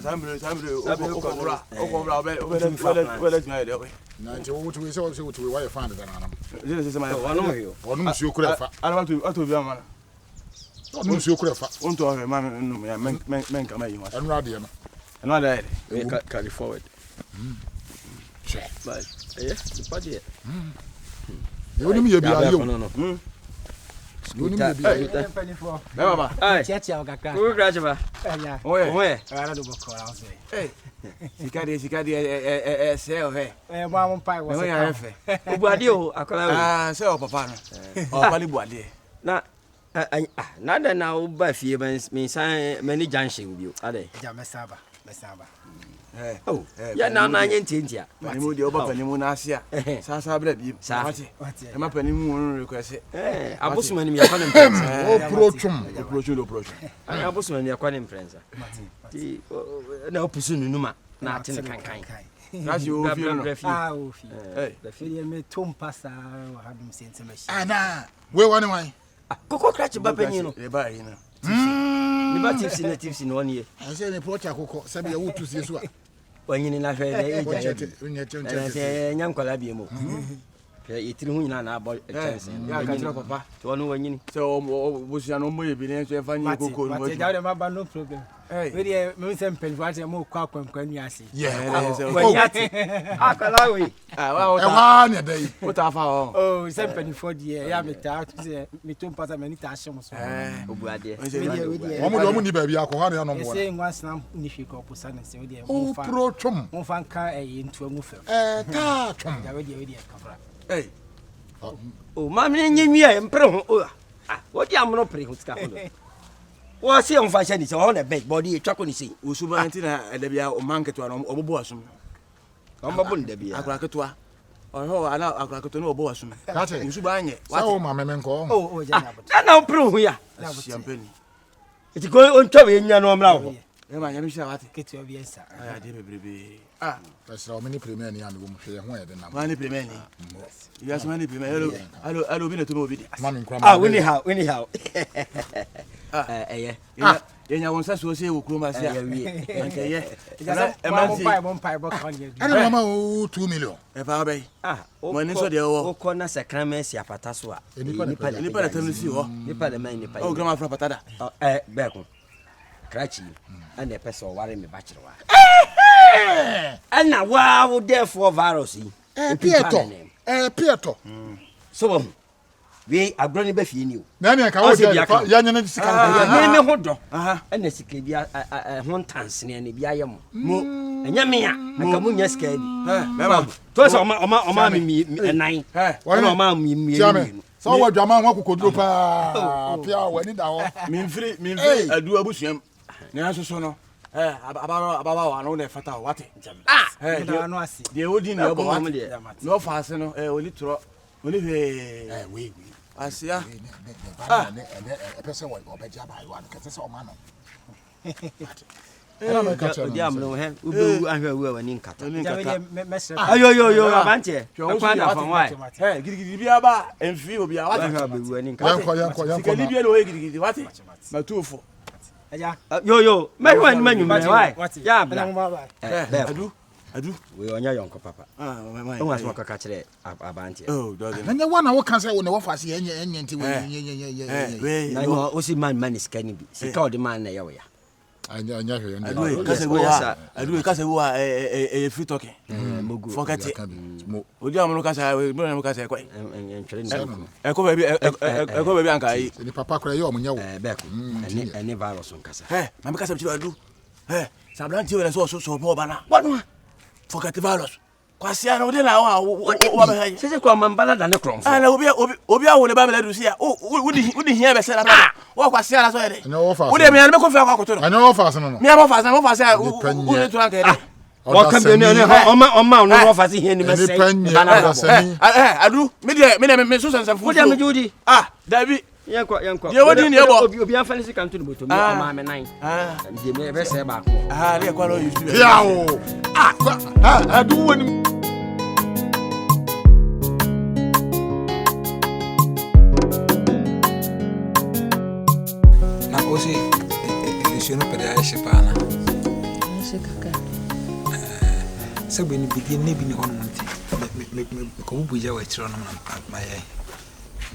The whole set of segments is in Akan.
Sambre, Sambre, na nti wo tuwe so so tuwe why fan da na this is my one musu okura fa I want to be a man. one musu okura fa Want to have a man men come here. enu ade no Another carry forward. Check. But yes, but yeah. You need me be a yo. No. You need me be a yo. Baba. Ai. Tia kakra. Ku graja ba. Ya. Oye. Ara do boko la so. Hey. Sikadi say o he. Mo am pai wo We ya fe. Obuade o akola we. Ah, say o papa no. O pali buade. Na da na wo ba fie ban me san mani junction bio. Ade. Ja mesaba. Eh. Oh. Ya na anye ntientia. Panimu de oba panimu na ase a. Sa bra bi. Wati. E ma panimu no request. Abosuma ni ya kwa imprensa. O prochum. Ani abosuma ni ya kwa imprensa. Ti na opusu nunuma na atene kankan. That's you feel no. Ah, o fi. Hey. Da fi me tom pasa wa hadum sente machi. Ana. We wani why? Koko krachi ba panyi no. E ba yi no. Ni ba tips no one ye. I say ni procha akoko sabi ya wutu sie so a. Wanyini na hwe na eja. Unyete. Nyankwala bi mu. Hwe yitiri hu nyina na abo chance. Ya ka tira papa. To onu wanyini. So busia no mo ebi ne so e fa nyi koko no. Mate ja ma ba no problem. Hey. We dey me say pen for ate mo kwa kwanu ase. Yeah. Wanyati. Akala we. Ah, E wa ne dai. what afa o. Oh, say pen for die ya me ta say me tom pasa me ni ta hye mo so. Obuade. Omo ni ba bi akwa na no mo. Say ngwa snam ni hwe ko posa na say we dey O mo fa. prochum. Mo fa nka ntu amu fam. Ta chum. Ja we dey kafra. Hey. O ma me nyi a mpre ho. Wo di amno pre ho tika ho. Wo se on fa shani se ho na beg body twako ni sei. Usuba ntina da bia o manketo no obobo asum. On ba bun da bia. Akura ketoa. Oho ana akura keto no obobo asum. Kate. Usuba anye. Sa o ma me nko. Oh, ja na but. Na mpre ho ya. Champagne. Iti ko on twa we nya no mra ho. E ma nyame sha wate. Ketu obi ensa. Aya de bebrebe. Ah, Pasra o mini premier ni am go mo hwe ho e de na. mani premier ni. Yes mani premier. Hello bi na to no bi. Mami nkwa. Ah, we how. Yenya wonsa so se wo kroma se a. Anke ye. E ma pai bo kan ye. Ana mama o 2 million. E fa be. Money so de wo. Ko na sakran si apata so a. Nipa da tamni si ho. Nipa da man nipa. O grama fra patada. Be ko. Krachi. Ana pese o ware me ba kire wa. Ana wa wo therefore virus yi. Pieto. So we agroni be fie ni o. Na me ka wo ya nyane sika na me ho do. Ana sika bi ho ntansene ne bi ayem. Mo enya me a aka mu nya sika bi. Beba. To so oma mi enan. Ona oma mi. So wa dwama ho kokoduro pa. Pia wani da ho. Minfiri adu abusuam. Na so no. Ababa wa no na fata wate. Da no ase. De odi na obo wate. No fa ase no oni tro. Oni hwe. We. Asia. Person wa obeja ba wa ka se o ma no. Odi amno he ubu ahwa wani nkata. Ja we dey mesre. Ayo abante. Kwa na fa why. Gidigidi bia ba emfi obi a wate. Ahwa be wani nkata. Yanko. Sikali bia no gidigidi wate. Matufo. Aja. Yo. Mehwa ni manyumre why. Ya bra. Adu. We onya yonko papa. My. O was waka kire abante. Oh, doesn't. Na wana wo kan say wo ne wo fa se enye nti we. Na no o si man scanning bi. Sika o de man na ye we ya. Anya hwe nya. Adu kase wo free talking. Mogu. Forget it. Odi amono kase we bro na kase kwai. Entwere nsa. Eko baby anka yi. Ni papa kora ye o munye wo. Beko. Ani virus nkasa. Na me kase bi adu. Sabranti we so bo bana. What no? Forget virus. Kwasi ana odi na wa ba hayi. Sese kwa mambala da ne kronfo. Ana obi awo ne ba me ladu sia. Udi hia be se na ba. Wo kwasi ana so ye de. Udi me ana me kofi akwa koto no. Anya wo fa se no. Me am fa se udi to anka de. O ka be ne oma no wo fa se hia ni me se. Adu me so sense fu. Udi am judi. Dabi. Yankwa. Ye wodi ni e bo. Obi afani si kanto ni boto mi oma me nan. Ndi me be se ba ko. Le kwa no you do. Yawo. Adu woni. Na o se nsuo no pɛde ayɛ hye paa na kaka sɛ bɛ ni bidie ne bi ne hɔ no nti me ko bu ya wa kyerɛ no ma yɛ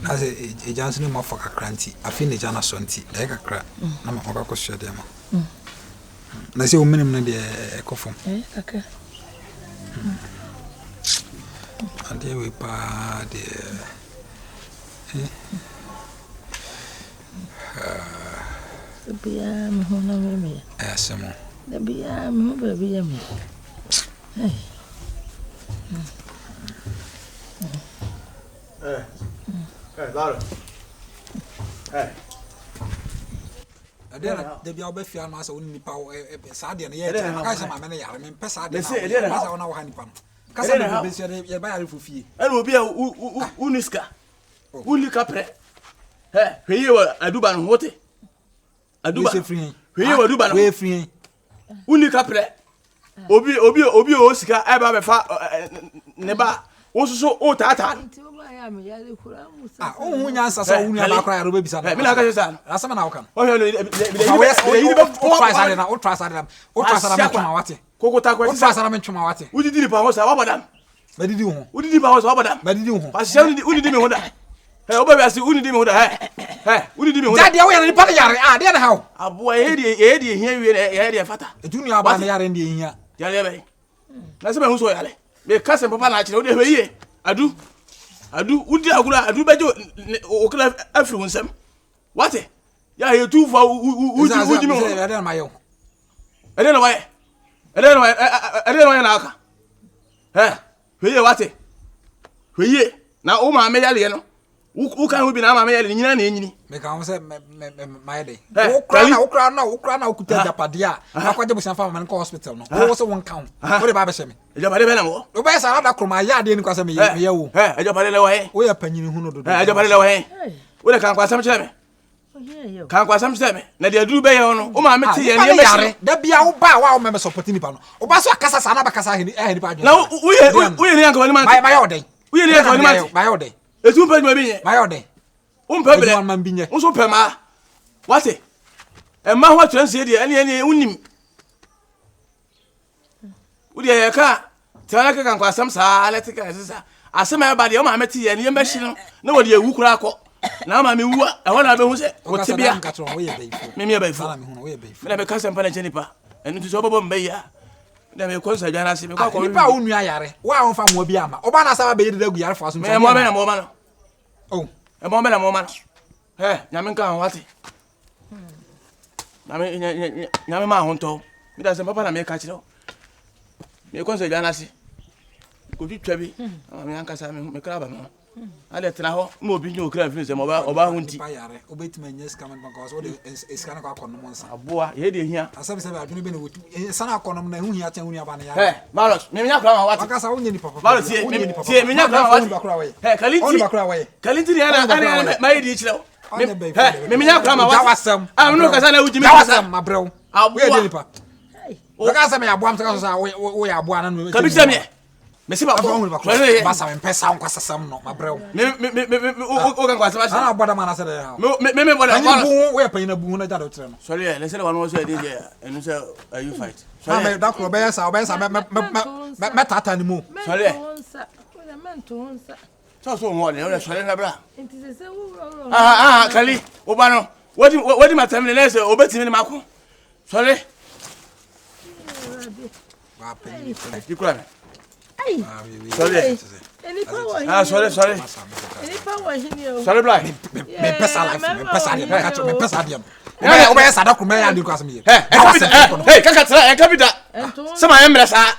na sɛ ejan so ne ma fa kakra nti afi ne jana so nti da kakra na ma ka ko hwɛ de ma na sɛ o menem na de ekofom kaka ade we pa de bia me ho na me asemo da bia me ho ba bia me Claro. Adena de bia obafia no asa woni nipa sa de no ye ka se ma me ne yare me pɛ sa de na asa wona wo ha nipa no ka sa de be se de ye ba yare fofie Ene obi a uniska ulika pre hweye wa aduba no hote aduba hweye wa aduba no we free unika pre obi o sika e ba be fa ne ba wososo o tata nti o ba ya me yare kura musa o hu nyansa sa wu nua ba kra yare obebisa me na ka se sa asema na wo kan o hwe no yi ba try na o try sa na me twoma wate kokota kwa try sa na me twoma wate udidi ni pa ho sa wabadam badidi ho udidi pa ho sa wabadam badidi ho pasha udidi me ho da o ba biase udidi me ho da udidi me ho da dade wo ya ni pa yare de na ha aboa ehedi ehia wie ehedi fata etu nua ba na yare ndi ehia yare be na se me hu so yare me kase papa na akire wo de hweye adu udi agura adu beje o kala afri wonsam wate ya ye tu fa uji me ho ade na mayo ede na waye na aka hweye wate hweye na o ma me yale no u kan obi na ma me yale nyina na enyini me kan se my day ukra na okuta japade a akwaje busan fa man ko hospital no wo se won kan wo de ba be hye me ejapade be na mo wo ba sa da kroma ya de ni kwasa me ye wo ejapade le waye wo ya panyini hu no dodo ejapade le waye wo de kan kwasam kire me kan kwasam kire me na de aduru be ye no o ma me te ye ne me yare da bia wo ba wa wo me support ni pa no wo ba so akasa sa na ba kasa ni pa adwo na wo ye ni anka wani man ma yo den wo ye ni anka wani man ma yo den etu mpa nyuma bi nye ma yo den umpa bele man bi nye unso pema wate emma ho atranse de ene unim udi ya ka tana ka kan kwasam sa letika sisa asema ba de o ma meti ye ne mehyi no na wode ewu kura akọ na ma me wu e ho na be hu se o tibia me me ba ifu me na be ka sempa na chenipa enu ti so bobo mba ya na me konsa jana se me kwa ko nipa onu ayare wa won fa mo bi ama oba na sa ba be yede dagu yare fa so me mo be na mo ma no oh e mo be na mo ma no nyame nka ho wate nyame ma ho nto mi da se papa na me ka kire o me konsa jana se ko twitwa bi me anka sa me kra ba no ale tena ho mo obi nyo kra fi se mo oba ho nti pa yare obetima nyes kamen because what is kana kwa kono mo nsa aboa ye de hia asem se ba adwene be na wotu sana kono na hu hia chen hu ni aba na yare malos me nya kra ma wate akasa wonye ni papa malos tie me nya kra ma wate kalinti ni ana ma ye di kire o me nya kra ma wate no kasa na uji me kasa ma brew aboa ye de nipa o kasa me aboa mtaka so wo ya aboa na no kabisa me Messi ba basa me pesa on kwasa sam no mabrɛw o kan kwasa ba na boda mana se de ha me boda ma bu we pa ina bu na jado tere no sorry le se le wanu so e dey enu se you fight sorry me da kro be ya sa me tata ni mu sorry so so mo le sorry na bra nti se wo kali o ba no wodi matam le le se obetimi ni mako sorry ba pe ni ikura me sorry. Sorry. Sorry, Black. Me pesa life, me pesa dia, me pesa dia. O be sa da ku me ya di kwasa me. Hey, kaka tra, kabida. Sama emre sa.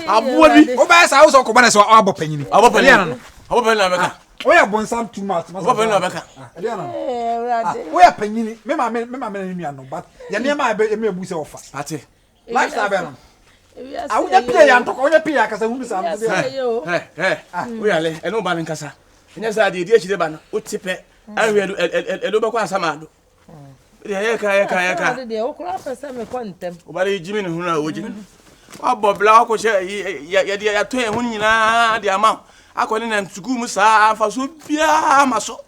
Abuo bi. O be sa wo so ko bana so abo panyini. Abo panyini. Abo panyini na meka. O ya bonsam too much. Abo panyini na meka. O ya panyini, me ma ni nua no, but ya ne ma be me ebu se ofa. Ate. Lifestyle be no. Awunya pie ya ntoko onya pie akasa hunu sa mbe we ale eno ba nkasa enya sa de die chire ba no otipe ahwe edo be kwa asama do de ye ka de o kura pesa me kontem o ba re jimi ne hunu a o jimi abo bla ko she ya de ya to e hunu nyina de ama akoni na ntugu mu sa fa so bia ma so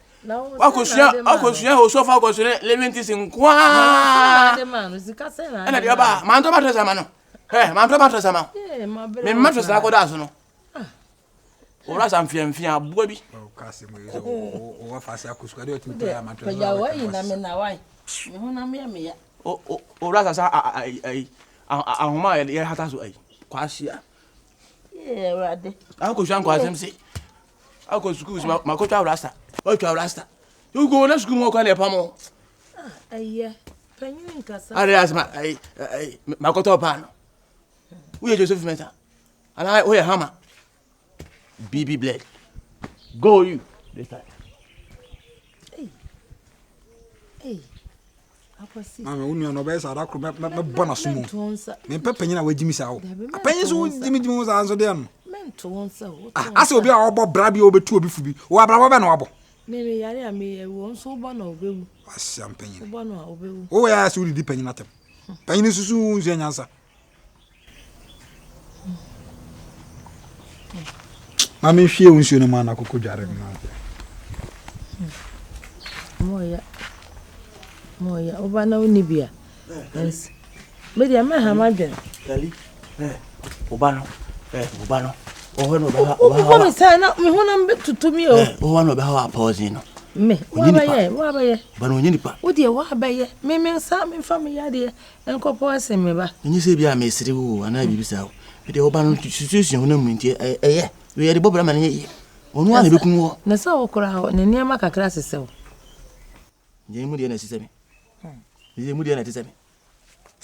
Akosua o sofa akosua leventis nkwa. Ana dia ba, man to matro sama no. Man to matro sama. Me matro sa ko da so no. Ora sam fiamfia aboa bi. O kase mo yeso o wa fase akosua de o timi to ya matro. Ya wa yi na me na wai. Me ho na me ya. Ora sa ahoma ya hata so ai. Kwahia. Rade. Akosua nkwa asem se. Akosua makotwa rasta. O twa rasta. You go na school mo kwa le pamo. Penyin nkasa. Are asma makoto pa no. We Joseph Meta. And I we hammer. BB Blade. Go you this time. Mama unu no be sa da kro me bona sumo. Me pepenyin na wagimi sa wo. Penyin so wagimi sa anso de no. Mento wonsa wo. Ase obi a obo bra bi obetu obi fubi. Wo abra wo be na obo. Me yare a me wo nso wo na obewu. Asiam penyin. Wo na obewu. Wo ya so di penyin atem. Penyin susu nzu anyansa. Mami hwie unsu no ma na kokodware na. Moya obana unibia. Yes. Media ma ha madwen. Dali. Obano. Ohano ba. Wo me say na me honam betutumi o. Ohano ba ha pause no. Me. Wa ba ye. Bano nyini pa. Wo de wa ba ye. Me sa me family ade. Enkopo ase me ba. Nyi se bia me sire wo ana bibisa wo. Me de obano situation ho na mu ntie eye. We de bobra man ye. Onu ana bekun wo. Na sa wo kora ho. Ne niam kakra sesew. Nyi mu de na sisemi. Nyi mu de na tisemi.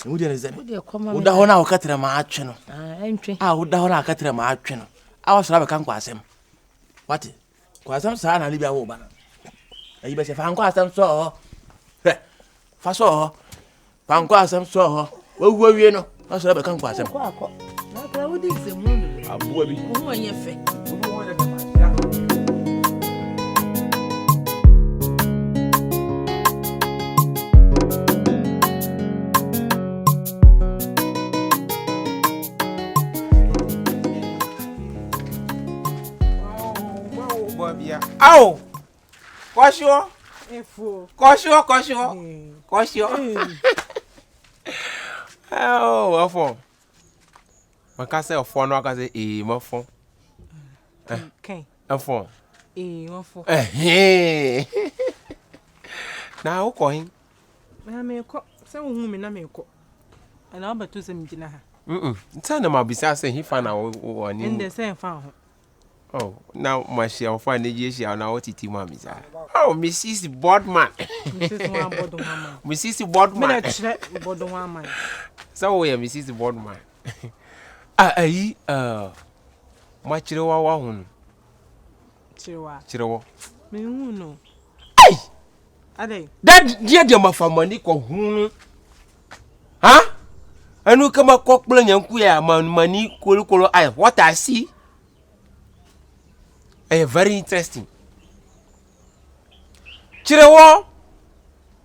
Mu de na tisemi. Wo de koma. Uda ho na wakatra ma atwe no. Entwe. Uda ho na akatra ma atwe no. Awasra be kan kwasem. What? Kwasem sa na libia wo ba na. Ayi be se fa kwasem so. Fa so. Fa kwasem so. Wo wie no. Awasra be kan kwasem. Na kra wo di se mu no. Abuwa bi. Wo anye fe. Au! Koshio! Koshio! Oh, afọ. Maka say afọ no aka say mafọ. Okay. Afọ. Mafọ. Na wo ko hin? Na me ko. Se wo hu me na me ko. Ana ba to se me gina ha. Nta na ma bisa say he fa na wo ni. Inde se fa ho. Oh, now my share of fine education now what it is. Oh, Mrs. Bodman. Mrs. Bodman. So we are Mrs. Bodman. My chihuahua wa hun. Chihuahua. Me no. Ay! Ade. That dear my family ko hun. Huh? Anu kama kokplan yanku ya mani kolo ay what I see. Very interesting. Chirewo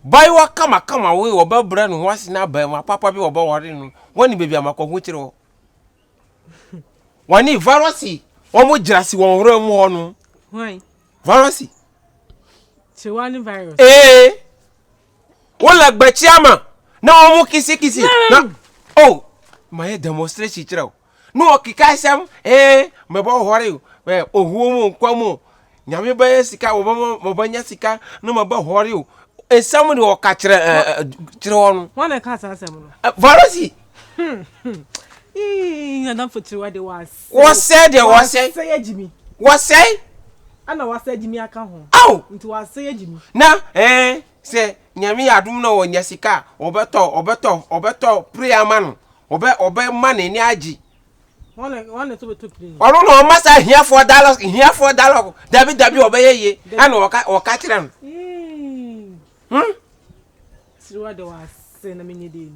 buy wa kama we oba bra no wasi na ba ma papa bi oba wore no woni baby amako hu chirewo wani virusi omo jirasi won horo mu ho no why virusi chiwani virus wala gba chiama na omo kisi na oh my demonstration chirewo no okika sam me bo hore ohuomu nkwamu nyame ba sika wo ba nya sika no ma ba hore o esam ni o ka kire wonu wana ka sa asem no virusi na for wa de was say ejimi say ana was ejimi aka ho aw nti was say ejimi na se nyame adum na wo nya sika obeto prayer man obe man ni agi one to be took clean. Olo no masa here for dialogue. Dabi obeye and o ka kire no. Siwa de was say na me dey.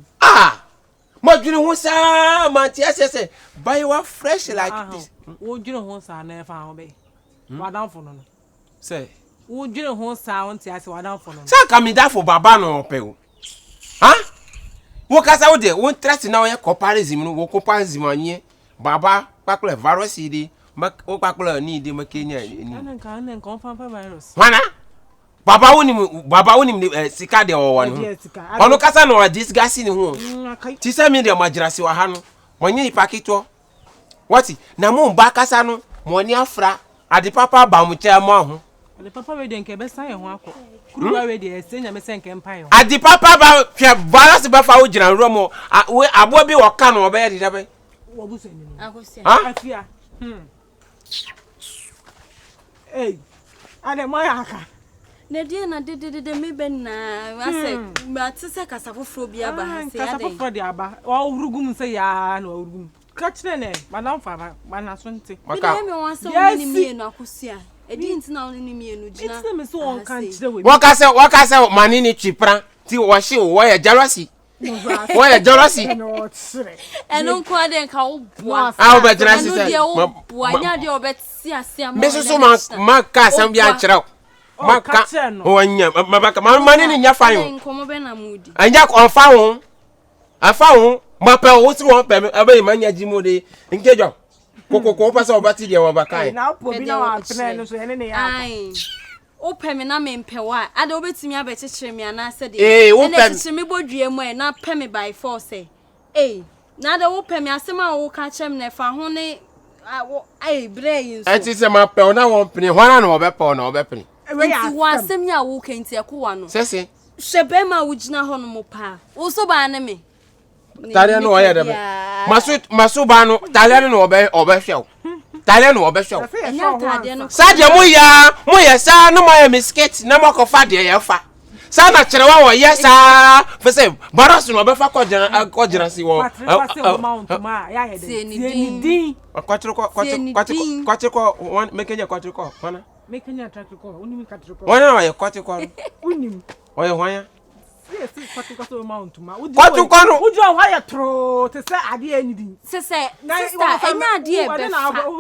Mo dwene ho sa ma tie sese buy wa fresh like this. Wo dwene ho sa na fa ho be. Wa down for no. Say. Wo dwene ho sa won tie ase wa down for no. Sa ka mi da for baba no pe o. Wo kasa wo de won trust na wo ye comparison no wo comparison anye. Baba, pakule virus idi, o pakule ni idi makenya ni. Ana nka fan virus. Wana? Baba woni sika de o wonu. Ono kasa no discuss ni ho. Ti se me de magirasi wa ha no. Monye ipaketo. What? Na mo mba kasa no, mo ni afra. Ade papa ba mu cha mo ho. Ade papa we de nke be san ye ho akọ. Kuruwa we de esenya me se nke mpa ye. Ade papa ba hwe balance be fa wo gina nro mo. We abo bi wo ka no oba ye de be. Wo bu se ni. Akosia. Afia. Hey. Ade mo ya aka. Na die na de me ben na ase ma tse kasa foforo bi aba ha se kasa foforo de aba wa urugum se ya na urugum ka kire ne madam fa ba na so nti maka me wan se won ni mienu Akosia edi nti na won ni mienu gina it's me so won kan kire we waka se mani ni twipran ti wo hye wo ya jealousy wo ya jealousy eno kwa de nka wo boa a wo be jealousy se wa nya de obeti ase am me so ma ka sam bi a kire maka onya mabaka mani ni nya fa yo nkomo be na mudi anya onfa ho afa ho mapa wo si won pe abai manya jimo de nkejo kokoko pasa obati de won bakai na po bi na wa tene no so ene ne ya ai o pe me na me mpewa ade obetimi abekekere me ana se de o pe me me bodue mu e na pe me by force na ade o pe me asema wo ka chem na fa ho ne brain so anti se ma pe na won pini hwana na obepa na obepini nti wa asem ya wo kenti ekowa no sese shebe ma wo gina ho no mo pa wo so ba ne me tale no oya de be masu ba no tale no obehwew tale no obehwew enya tade no saje mo ya sa no mo ya misket na mo ko fa de ya fa sa na kire wa wo ya sa fese baras no obefa ko jira si wo Senidin kwatiko one mekenye kwatiko wana mekenya trafiko unimi katriko wana wa kwatiko unim oye hwanya yes kwatiko so mount ma kwatiko no ujo hwaya tro te se ade anidi sister enya ade e be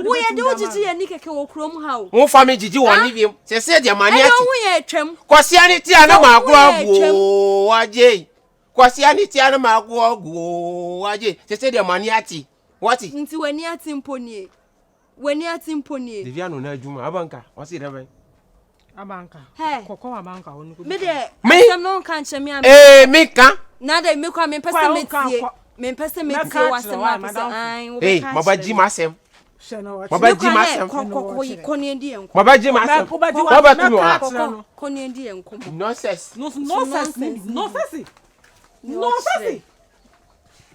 wo ye de ujiji ye ni keke wo krom ha wo fa me jiji woni biem se de mani ati wo ye twem kwasiani ti ana ma agwo waje kwasiani ti ana ma agwo waje se de mani ati what nti wani ati mponi Deviano na juma abanka wasi rebe abanka hey kokko abanka wonu ko me de am no kan chemi am me ka na de me kwa me pese metie me pese metie wasema pese ai wo hey mabaji masem sheno mabaji masem koni ndi enko mabaji masem mabaji wa koni ndi enko nonsense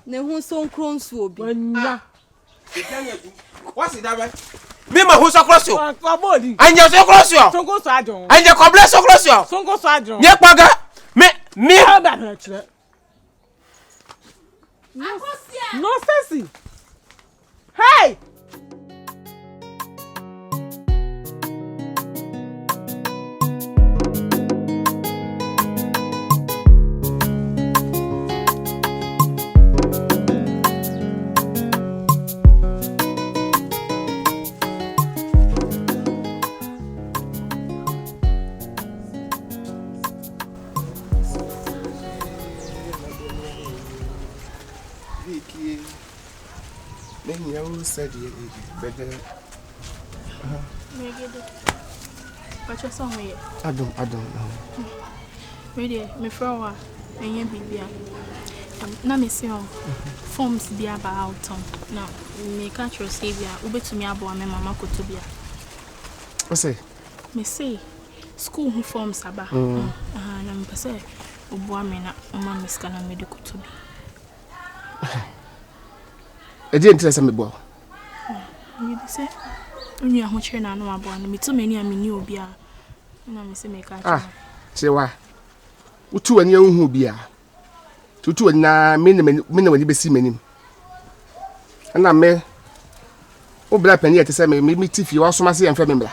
ne hu so nkronsu obi anya wasi dabe me ma hu so krosio abodi anja so krosio songo so ajon anja koble so krosio songo so ajon ye paga me aba na kire Akosia no sense hey said better. But you're somewhere. I don't know. Really, my friend, and you be na me say forms be about now me catch your savior ube to me abo me mama ko to bia o say me say school who forms aba na me pese obo me na o ma me ska na me de ko to bi e dey interest me bo you say only a ho chere na no abo na me to me ni amini obi a na me say me catch say wa utu ani hu obi a tutu na me na wani besi manim na me o bla pani ete se me tifi wa soma se enfa me bla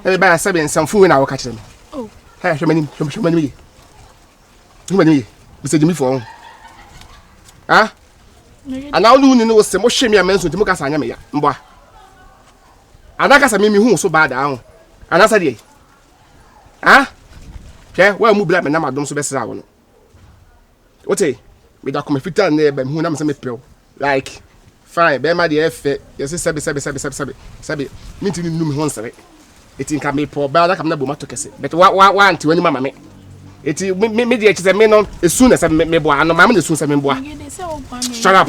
e ba se be nsamfu na wo ka kire me oh ha hwe manim ye bise jimi fo ha ana olu ni no se mo hwe me amenso ntimo ka sa anya me ya mboa ana ka sa me hu so ba da ho ana sa de ha hwe wa mu bla me na madom so be sra wo no ote me da come fitar na ebe hu na me se me pew like fine be ma de efe yes sebe minti ni num ho nsere eti nka me po ba da kam na bo mato kese but wa anti wani mama me eti me dey chise me no esu na se me bo ano mama na esu se me bo shut up